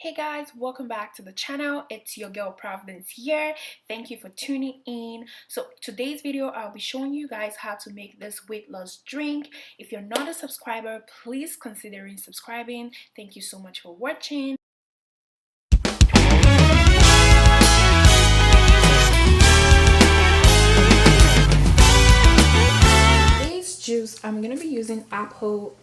Hey guys, welcome back to the channel. It's your girl Providence here. Thank you for tuning in. So today's video I'll be showing you guys how to make this weight loss drink. If you're not a subscriber, please consider subscribing. Thank you so much for watching. This juice I'm gonna be using apple,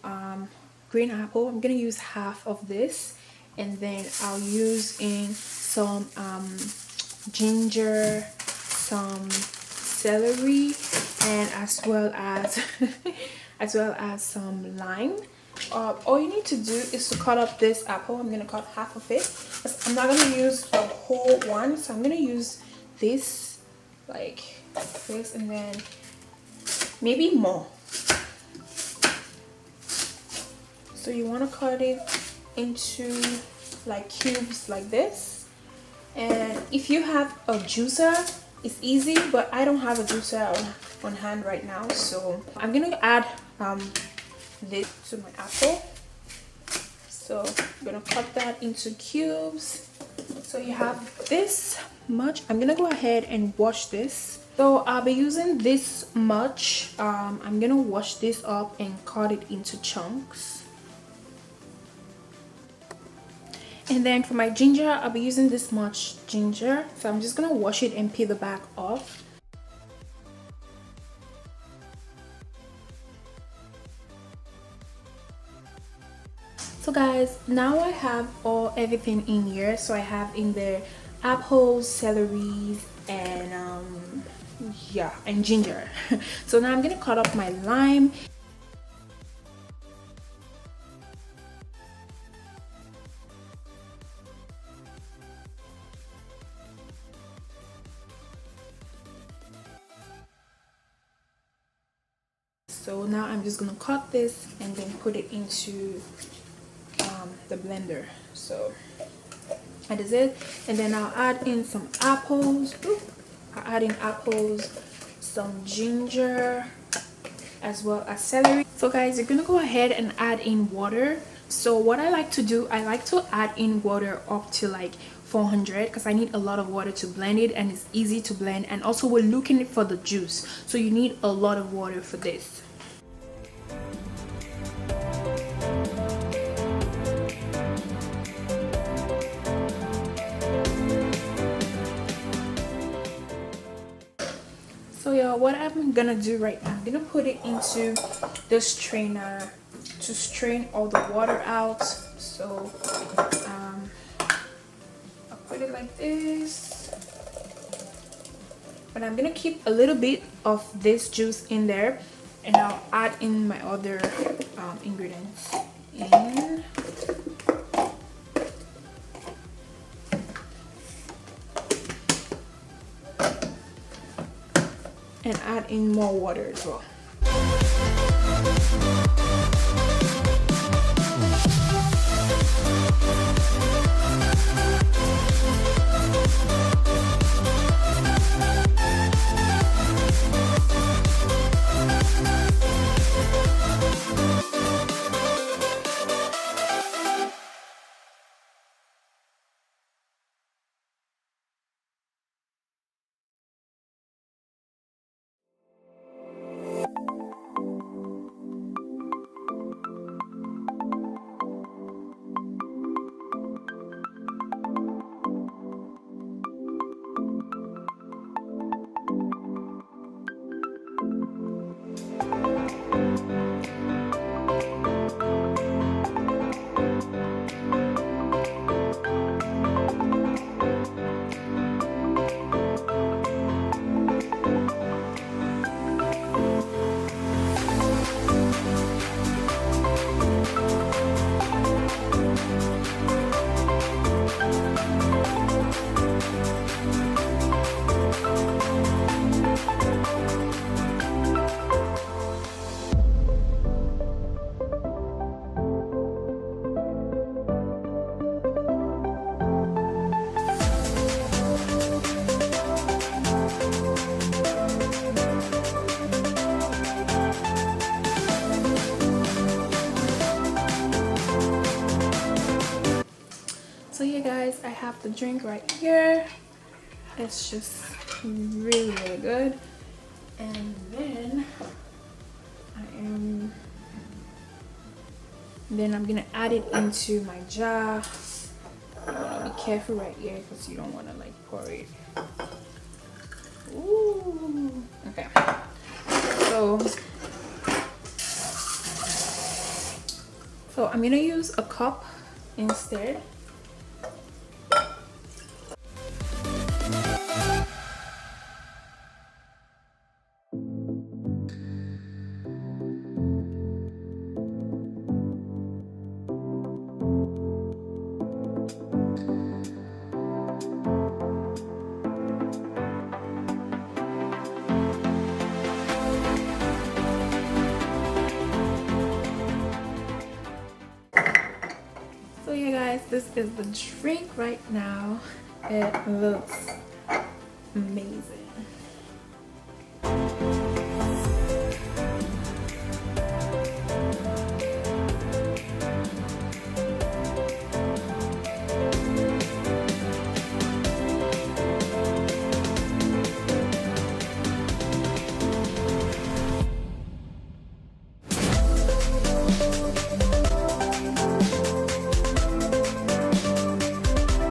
green apple. I'm gonna use half of this, and then I'll use in some ginger, some celery, and as well as some lime. All you need to do is to cut up this apple. I'm gonna cut half of it. I'm not gonna use the whole one, so I'm gonna use this, like this, and then maybe more. So you want to cut it into like cubes like this, and if you have a juicer it's easy, but I don't have a juicer on hand right now, so I'm gonna add this to my apple. So I'm gonna cut that into cubes. So you have this much. I'm gonna go ahead and wash this. So I'll be using this much. I'm gonna wash this up and cut it into chunks. And then for my ginger, I'll be using this much ginger. So I'm just gonna wash it and peel the back off. So guys, now I have everything in here. So I have in there apples, celery, and and ginger. So now I'm gonna cut up my lime. So now I'm just gonna cut this and then put it into the blender. So that is it. And then I'll add in some apples. I'll add in apples, some ginger, as well as celery. So guys, you're gonna go ahead and add in water. So what I like to do, I like to add in water up to like 400 because I need a lot of water to blend it, and it's easy to blend, and also we're looking for the juice, so you need a lot of water for this. So yeah, what I'm gonna do right now, I'm gonna put it into the strainer to strain all the water out. So I'll put it like this, but I'm gonna keep a little bit of this juice in there, and I'll add in my other ingredients in. And add in more water as well. So yeah guys, I have the drink right here. It's just really good. And then I'm gonna add it into my jar. You wanna be careful right here because you don't wanna like pour it. Ooh. Okay. So I'm gonna use a cup instead. So yeah guys, this is the drink right now. It looks amazing.